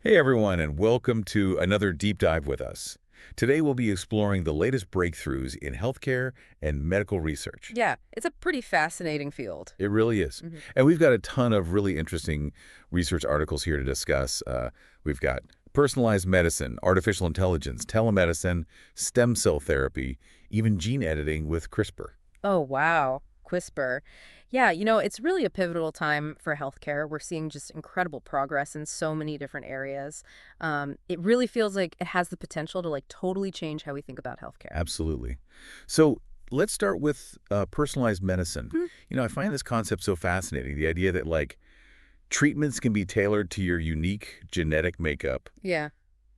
Hey everyone, and welcome to another deep dive with us. Today we'll be exploring the latest breakthroughs in healthcare and medical research. Yeah, it's a pretty fascinating field. It really is. Hmm. And we've got a ton of really interesting research articles here to discuss. We've got personalized medicine, artificial intelligence, telemedicine, stem cell therapy, even gene editing with CRISPR. Oh, wow. CRISPR. Yeah, it's really a pivotal time for healthcare. We're seeing just incredible progress in so many different areas. It really feels like it has the potential to totally change how we think about healthcare. Absolutely. So let's start with personalized medicine. Mhm. I find this concept so fascinating, the idea that treatments can be tailored to your unique genetic makeup, Yeah.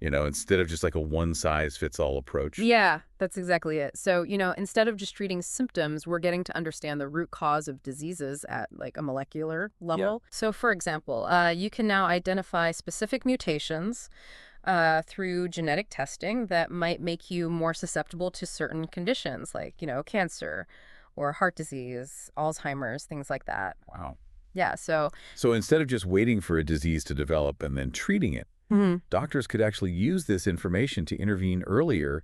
instead of just like a one-size-fits-all approach. Yeah, that's exactly it. So, instead of just treating symptoms, we're getting to understand the root cause of diseases at a molecular Yeah. level. So, for example, you can now identify specific mutations through genetic testing that might make you more susceptible to certain conditions like, cancer or heart disease, Alzheimer's, things like that. Wow. Yeah, so So instead of just waiting for a disease to develop and then treating it, Mhm. doctors could actually use this information to intervene earlier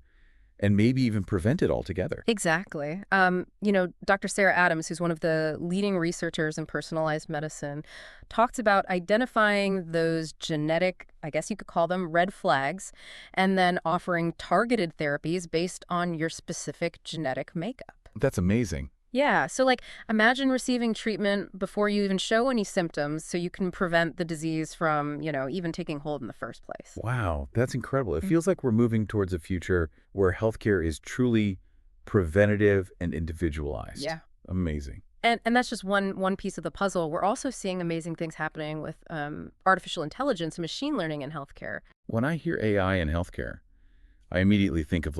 and maybe even prevent it altogether. Exactly. Dr. Sarah Adams, who's one of the leading researchers in personalized medicine, talks about identifying those genetic, I guess you could call them red flags, and then offering targeted therapies based on your specific genetic makeup. That's amazing. Yeah. So, imagine receiving treatment before you even show any symptoms so you can prevent the disease from, even taking hold in the first place. Wow, that's incredible. It Mm. feels like we're moving towards a future where healthcare is truly preventative and individualized. Yeah. Amazing. And that's just one piece of the puzzle. We're also seeing amazing things happening with artificial intelligence and machine learning in healthcare. When I hear AI in healthcare, I immediately think of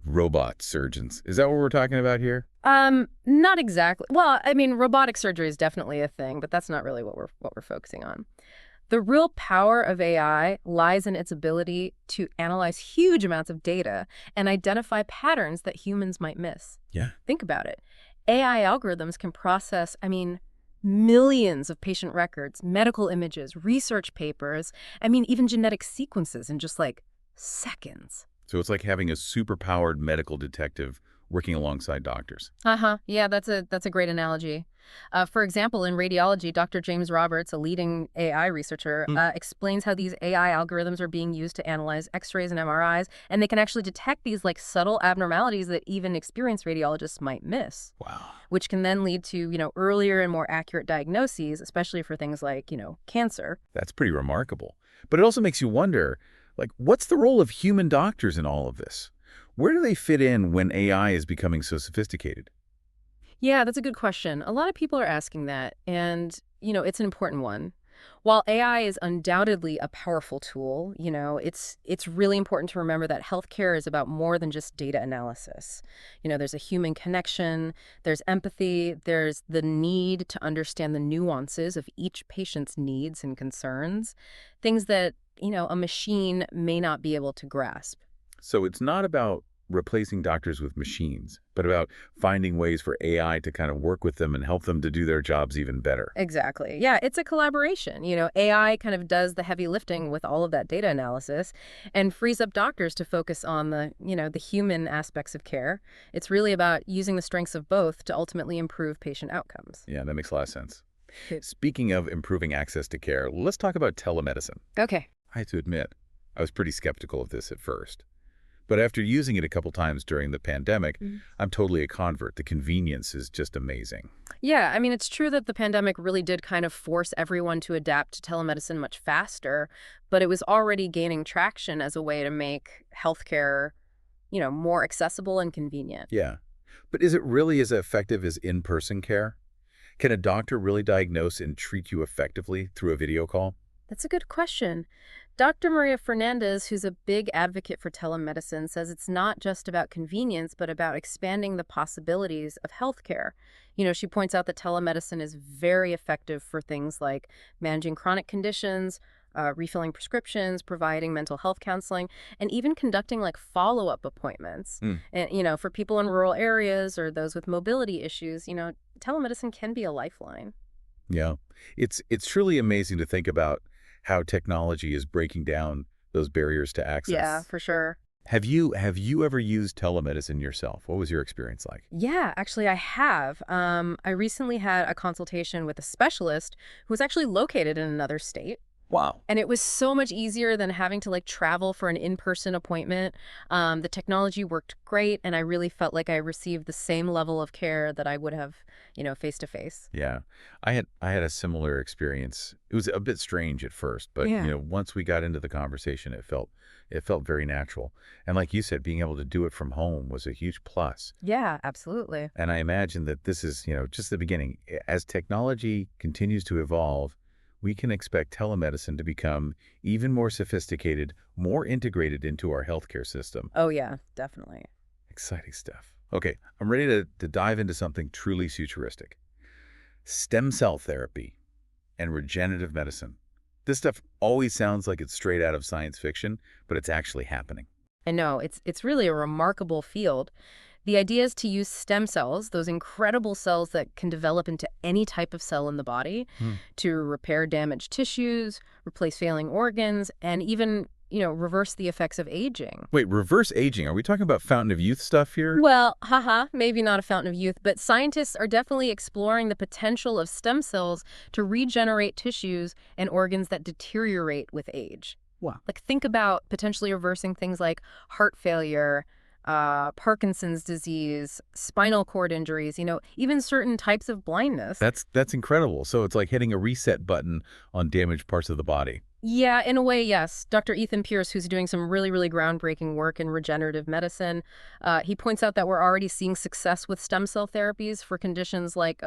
robot surgeons. Is that what we're talking about here? Not exactly. Well, I mean, robotic surgery is definitely a thing, but that's not really what we're focusing on. The real power of AI lies in its ability to analyze huge amounts of data and identify patterns that humans might miss. Yeah. Think about it. AI algorithms can process, millions of patient records, medical images, research papers, even genetic sequences in just seconds. So it's like having a superpowered medical detective working alongside doctors. Uh-huh. Yeah, that's a great analogy. For example, in radiology, Dr. James Roberts, a leading AI researcher, Hmm. explains how these AI algorithms are being used to analyze X-rays and MRIs, and they can actually detect these subtle abnormalities that even experienced radiologists might miss, Wow. which can then lead to earlier and more accurate diagnoses, especially for things like cancer. That's pretty remarkable. But it also makes you wonder, what's the role of human doctors in all of this? Where do they fit in when AI is becoming so sophisticated? Yeah, that's a good question. A lot of people are asking that, and it's an important one. While AI is undoubtedly a powerful tool, it's really important to remember that healthcare is about more than just data analysis. There's a human connection, there's empathy, there's the need to understand the nuances of each patient's needs and concerns, things that, a machine may not be able to grasp. So it's not about replacing doctors with machines, but about finding ways for AI to kind of work with them and help them to do their jobs even better. Exactly. Yeah, it's a collaboration. AI kind of does the heavy lifting with all of that data analysis and frees up doctors to focus on the human aspects of care. It's really about using the strengths of both to ultimately improve patient outcomes. Yeah, that makes a lot of sense. Good. Speaking of improving access to care, let's talk about telemedicine. Okay. I have to admit, I was pretty skeptical of this at first. But after using it a couple times during the pandemic, Mhm. I'm totally a convert. The convenience is just amazing. Yeah, it's true that the pandemic really did kind of force everyone to adapt to telemedicine much faster, but it was already gaining traction as a way to make healthcare, more accessible and convenient. Yeah. But is it really as effective as in-person care? Can a doctor really diagnose and treat you effectively through a video call? That's a good question. Dr. Maria Fernandez, who's a big advocate for telemedicine, says it's not just about convenience, but about expanding the possibilities of healthcare. She points out that telemedicine is very effective for things like managing chronic conditions, refilling prescriptions, providing mental health counseling, and even conducting follow-up appointments. Hmm. And, for people in rural areas or those with mobility issues, telemedicine can be a lifeline. Yeah. It's truly amazing to think about how technology is breaking down those barriers to Yeah, access. for sure. Have you ever used telemedicine yourself? What was your experience like? Yeah, actually, I have. I recently had a consultation with a specialist who was actually located in another state. Wow. And it was so much easier than having to like travel for an in-person appointment. The technology worked great, and I really felt like I received the same level of care that I would have, face to face. Yeah. I had a similar experience. It was a bit strange at first, but Yeah. once we got into the conversation, it felt very natural. And like you said, being able to do it from home was a huge plus. Yeah, absolutely. And I imagine that this is, just the beginning. As technology continues to evolve, we can expect telemedicine to become even more sophisticated, more integrated into our healthcare system. Oh, yeah, definitely. Exciting stuff. Okay, I'm ready to dive into something truly futuristic. Stem cell therapy and regenerative medicine. This stuff always sounds like it's straight out of science fiction, but it's actually happening. I know, it's really a remarkable field. The idea is to use stem cells, those incredible cells that can develop into any type of cell in the body, Hmm. to repair damaged tissues, replace failing organs, and even, reverse the effects of aging. Wait, reverse aging. Are we talking about fountain of youth stuff here? Well, haha, maybe not a fountain of youth, but scientists are definitely exploring the potential of stem cells to regenerate tissues and organs that deteriorate with age. Wow. Like, think about potentially reversing things like heart failure, Parkinson's disease, spinal cord injuries, even certain types of blindness. That's incredible. So it's like hitting a reset button on damaged parts of the body. Yeah, in a way, yes. Dr. Ethan Pierce, who's doing some really, really groundbreaking work in regenerative medicine, he points out that we're already seeing success with stem cell therapies for conditions like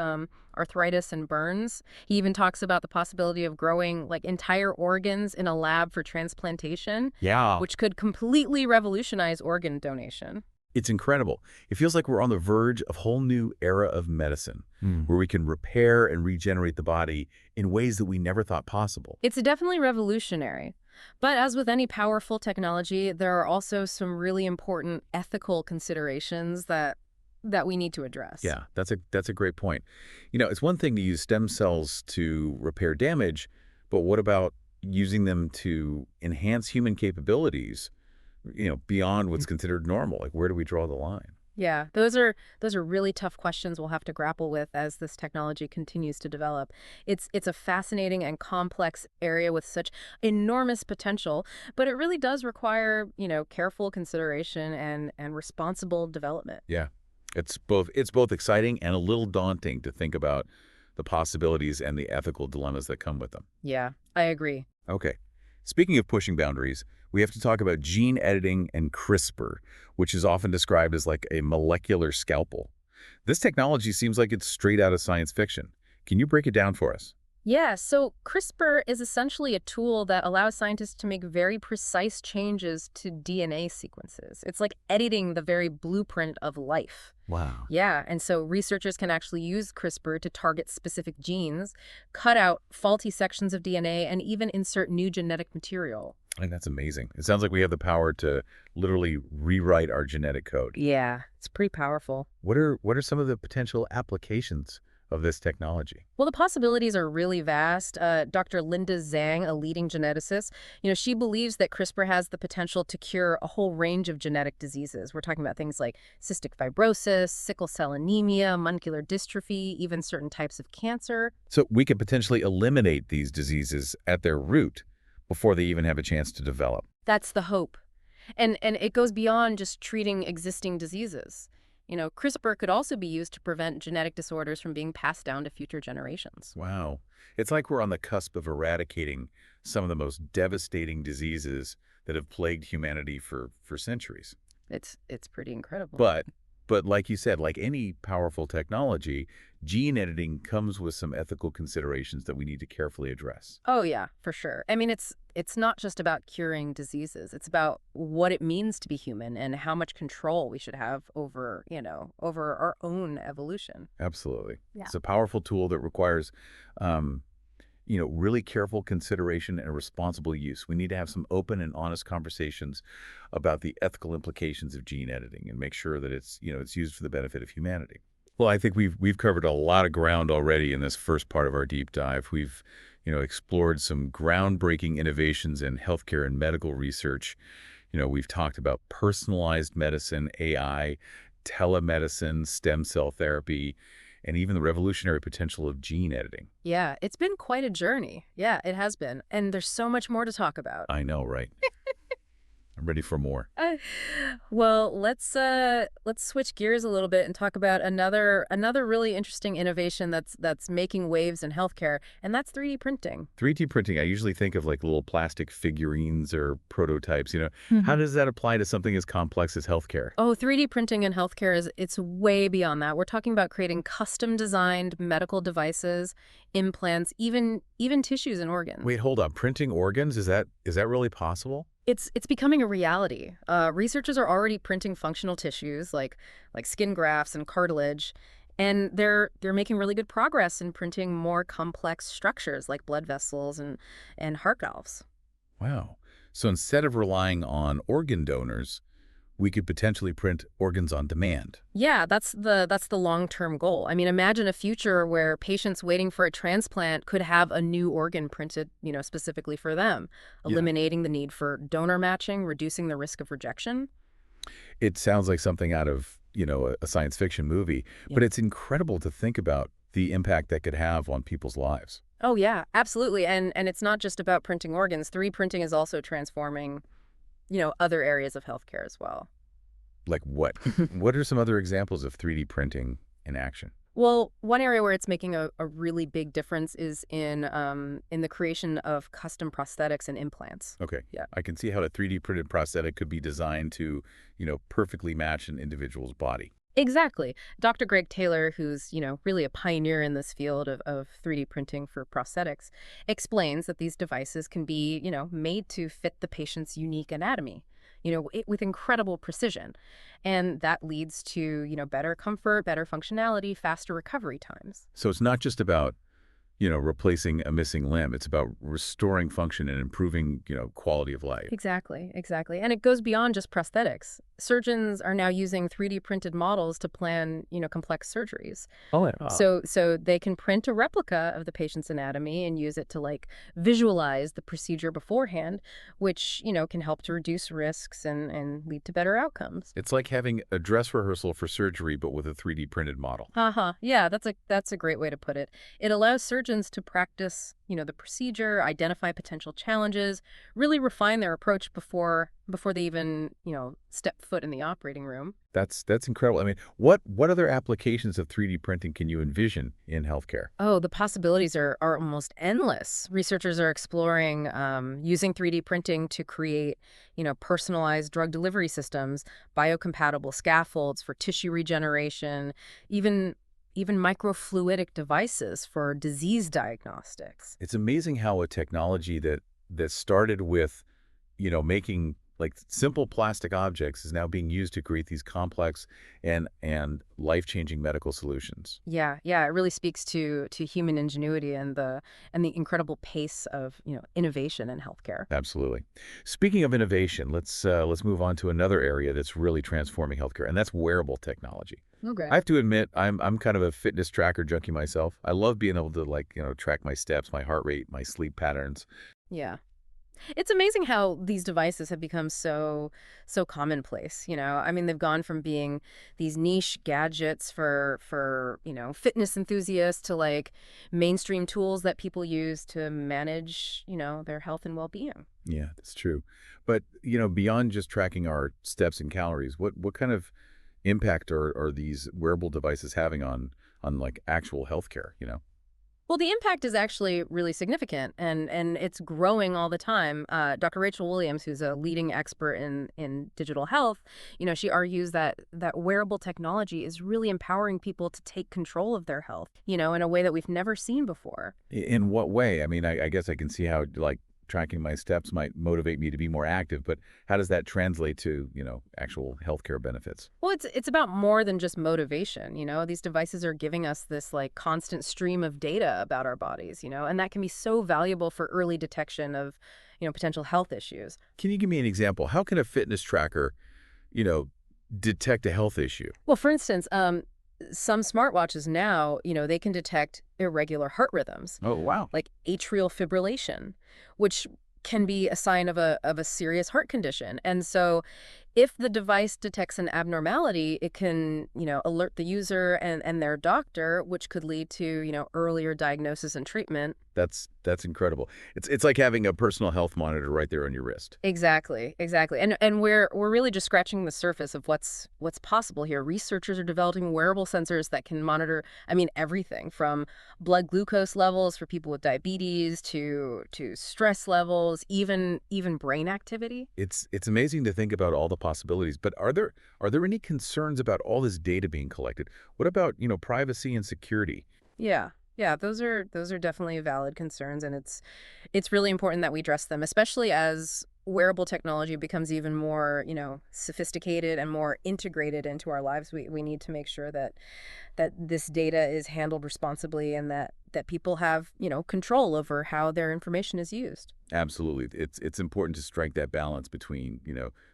arthritis and burns. He even talks about the possibility of growing like entire organs in a lab for transplantation, Yeah. which could completely revolutionize organ donation. It's incredible. It feels like we're on the verge of a whole new era of medicine where we can repair and regenerate the body in ways that we never thought possible. It's definitely revolutionary. But as with any powerful technology, there are also some really important ethical considerations that we need to address. Yeah, that's a great point. It's one thing to use stem cells to repair damage, but what about using them to enhance human capabilities, beyond what's considered normal? Like, where do we draw the line? Yeah, those are really tough questions we'll have to grapple with as this technology continues to develop. It's a fascinating and complex area with such enormous potential, but it really does require, careful consideration and responsible development. Yeah. It's both exciting and a little daunting to think about the possibilities and the ethical dilemmas that come with them. Yeah, I agree. Okay. Speaking of pushing boundaries, we have to talk about gene editing and CRISPR, which is often described as like a molecular scalpel. This technology seems like it's straight out of science fiction. Can you break it down for us? Yeah, so CRISPR is essentially a tool that allows scientists to make very precise changes to DNA sequences. It's like editing the very blueprint of life. Wow. Yeah, and so researchers can actually use CRISPR to target specific genes, cut out faulty sections of DNA, and even insert new genetic material. I think that's amazing. It sounds like we have the power to literally rewrite our genetic code. Yeah, it's pretty powerful. What are some of the potential applications of this technology? Well, the possibilities are really vast. Dr. Linda Zhang, a leading geneticist, she believes that CRISPR has the potential to cure a whole range of genetic diseases. We're talking about things like cystic fibrosis, sickle cell anemia, muscular dystrophy, even certain types of cancer. So we could potentially eliminate these diseases at their root before they even have a chance to develop. That's the hope. And it goes beyond just treating existing diseases. CRISPR could also be used to prevent genetic disorders from being passed down to future generations. Wow. It's like we're on the cusp of eradicating some of the most devastating diseases that have plagued humanity for centuries. It's pretty incredible. But like you said, like any powerful technology, gene editing comes with some ethical considerations that we need to carefully address. Oh yeah, for sure. I mean, it's not just about curing diseases. It's about what it means to be human and how much control we should have over, over our own evolution. Absolutely. Yeah. It's a powerful tool that requires really careful consideration and responsible use. We need to have some open and honest conversations about the ethical implications of gene editing and make sure that it's used for the benefit of humanity. Well, I think we've covered a lot of ground already in this first part of our deep dive. We've, explored some groundbreaking innovations in healthcare and medical research. We've talked about personalized medicine, AI, telemedicine, stem cell therapy, and even the revolutionary potential of gene editing. Yeah, it's been quite a journey. Yeah, it has been. And there's so much more to talk about. I know, right? I'm ready for more. Uh, well, let's switch gears a little bit and talk about another really interesting innovation that's making waves in healthcare, and that's 3D printing. 3D printing, I usually think of like little plastic figurines or prototypes. How Mhm. does that apply to something as complex as healthcare? Oh, 3D printing in healthcare is it's way beyond that. We're talking about creating custom designed medical devices, implants, even tissues and organs. Wait, hold on. Printing organs? Is that really possible? It's becoming a reality. Researchers are already printing functional tissues like skin grafts and cartilage, and they're making really good progress in printing more complex structures like blood vessels and heart valves. Wow. So instead of relying on organ donors, we could potentially print organs on demand. Yeah, that's the long-term goal. I mean, imagine a future where patients waiting for a transplant could have a new organ printed, specifically for them, Yeah. eliminating the need for donor matching, reducing the risk of rejection. It sounds like something out of, a science fiction movie, Yeah. but it's incredible to think about the impact that could have on people's lives. Oh yeah, absolutely. And it's not just about printing organs. 3D printing is also transforming, other areas of healthcare as well. Like what? What are some other examples of 3D printing in action? Well, one area where it's making a really big difference is in the creation of custom prosthetics and implants. Okay. Yeah. I can see how a 3D printed prosthetic could be designed to, perfectly match an individual's body. Exactly. Dr. Greg Taylor, who's, really a pioneer in this field of 3D printing for prosthetics, explains that these devices can be, made to fit the patient's unique anatomy, with incredible precision. And that leads to, better comfort, better functionality, faster recovery times. So it's not just about, replacing a missing limb. It's about restoring function and improving, quality of life. Exactly, exactly. And it goes beyond just prosthetics. Surgeons are now using 3D printed models to plan, complex surgeries. Oh, yeah. So they can print a replica of the patient's anatomy and use it to visualize the procedure beforehand, which, can help to reduce risks and lead to better outcomes. It's like having a dress rehearsal for surgery, but with a 3D printed model. Uh-huh. Yeah, that's a great way to put it. It allows surgeons to practice, the procedure, identify potential challenges, really refine their approach before they even, step foot in the operating room. That's incredible. I mean, what other applications of 3D printing can you envision in healthcare? Oh, the possibilities are almost endless. Researchers are exploring using 3D printing to create, personalized drug delivery systems, biocompatible scaffolds for tissue regeneration, even microfluidic devices for disease diagnostics. It's amazing how a technology that started with, making like simple plastic objects is now being used to create these complex and life-changing medical solutions. Yeah, yeah, it really speaks to human ingenuity and the incredible pace of, innovation in healthcare. Absolutely. Speaking of innovation, let's move on to another area that's really transforming healthcare, and that's wearable technology. Okay. I have to admit, I'm kind of a fitness tracker junkie myself. I love being able to track my steps, my heart rate, my sleep patterns. Yeah. It's amazing how these devices have become so commonplace, I mean, they've gone from being these niche gadgets for, fitness enthusiasts to mainstream tools that people use to manage, their health and well-being. Yeah, that's true. But, beyond just tracking our steps and calories, what kind of impact are these wearable devices having on like actual healthcare? Well, the impact is actually really significant, and it's growing all the time. Dr. Rachel Williams, who's a leading expert in digital health, she argues that wearable technology is really empowering people to take control of their health, in a way that we've never seen before. In what way? I mean, I guess I can see how like tracking my steps might motivate me to be more active, but how does that translate to, actual healthcare benefits? Well, it's about more than just motivation, These devices are giving us this constant stream of data about our bodies, and that can be so valuable for early detection of, potential health issues. Can you give me an example? How can a fitness tracker, detect a health issue? Well, for instance, some smartwatches now, they can detect irregular heart rhythms, Oh, wow. like atrial fibrillation, which can be a sign of a serious heart condition. And so if the device detects an abnormality, it can, alert the user and their doctor, which could lead to, earlier diagnosis and treatment. That's incredible. It's like having a personal health monitor right there on your wrist. Exactly, exactly. And we're really just scratching the surface of what's possible here. Researchers are developing wearable sensors that can monitor, everything from blood glucose levels for people with diabetes to stress levels, even brain activity. It's amazing to think about all the possibilities, but are there any concerns about all this data being collected? What about, privacy and security? Yeah. Yeah, those are definitely valid concerns, and it's really important that we address them, especially as wearable technology becomes even more, sophisticated and more integrated into our lives. We need to make sure that this data is handled responsibly and that people have, control over how their information is used. Absolutely. It's important to strike that balance between,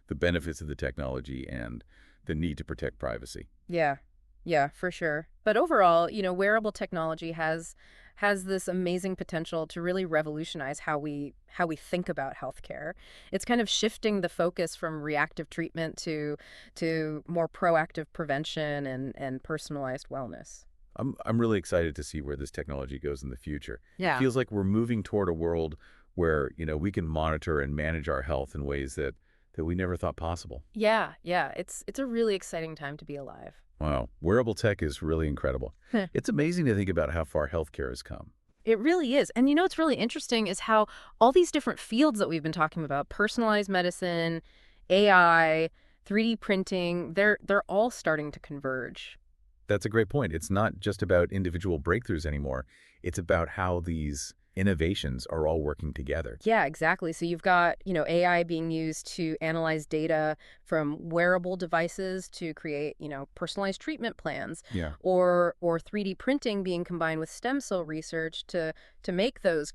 the benefits of the technology and the need to protect privacy. Yeah. Yeah, for sure. But overall, wearable technology has this amazing potential to really revolutionize how we think about healthcare. It's kind of shifting the focus from reactive treatment to more proactive prevention and personalized wellness. I'm really excited to see where this technology goes in the future. It Yeah. feels like we're moving toward a world where, we can monitor and manage our health in ways that we never thought possible. Yeah, yeah. It's a really exciting time to be alive. Wow. Wearable tech is really incredible. It's amazing to think about how far healthcare has come. It really is. And what's really interesting is how all these different fields that we've been talking about, personalized medicine, AI, 3D printing, they're all starting to converge. That's a great point. It's not just about individual breakthroughs anymore. It's about how these innovations are all working together. Yeah, exactly. So you've got, AI being used to analyze data from wearable devices to create, personalized treatment plans, Yeah. or 3D printing being combined with stem cell research to make those,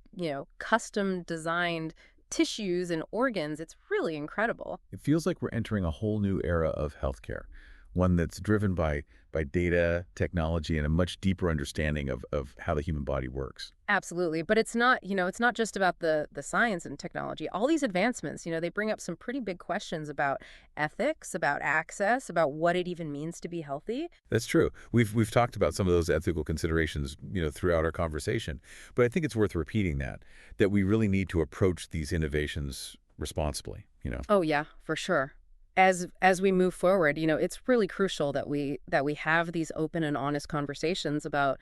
custom designed tissues and organs. It's really incredible. It feels like we're entering a whole new era of healthcare, one that's driven by data, technology, and a much deeper understanding of how the human body works. Absolutely. But it's not just about the science and technology. All these advancements, they bring up some pretty big questions about ethics, about access, about what it even means to be healthy. That's true. We've talked about some of those ethical considerations, throughout our conversation. But I think it's worth repeating that we really need to approach these innovations responsibly. Oh yeah, for sure. As we move forward, it's really crucial that we have these open and honest conversations about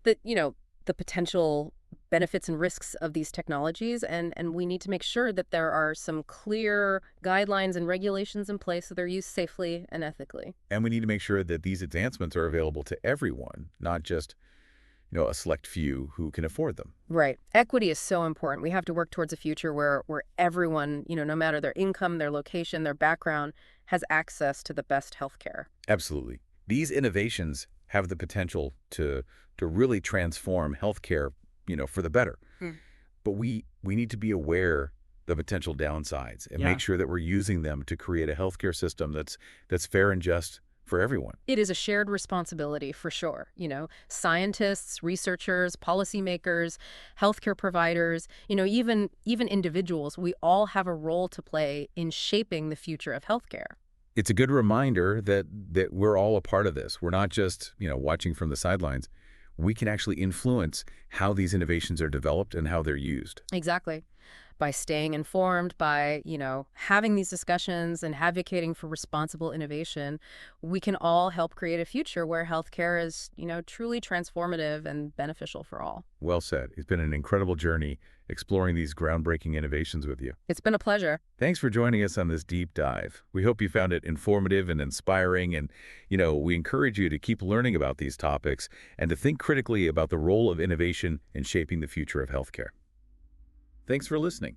the potential benefits and risks of these technologies, and we need to make sure that there are some clear guidelines and regulations in place so they're used safely and ethically. And we need to make sure that these advancements are available to everyone, not just, a select few who can afford them. Right. Equity is so important. We have to work towards a future where everyone, no matter their income, their location, their background, has access to the best healthcare. Absolutely. These innovations have the potential to really transform healthcare, for the better. Mm. But we need to be aware the potential downsides and Yeah. make sure that we're using them to create a healthcare system that's fair and just for everyone. It is a shared responsibility for sure. Scientists, researchers, policymakers, healthcare providers, even individuals, we all have a role to play in shaping the future of healthcare. It's a good reminder that we're all a part of this. We're not just, watching from the sidelines. We can actually influence how these innovations are developed and how they're used. Exactly. By staying informed, by, having these discussions and advocating for responsible innovation, we can all help create a future where healthcare is, truly transformative and beneficial for all. Well said. It's been an incredible journey exploring these groundbreaking innovations with you. It's been a pleasure. Thanks for joining us on this deep dive. We hope you found it informative and inspiring, and, we encourage you to keep learning about these topics and to think critically about the role of innovation in shaping the future of healthcare. Thanks for listening.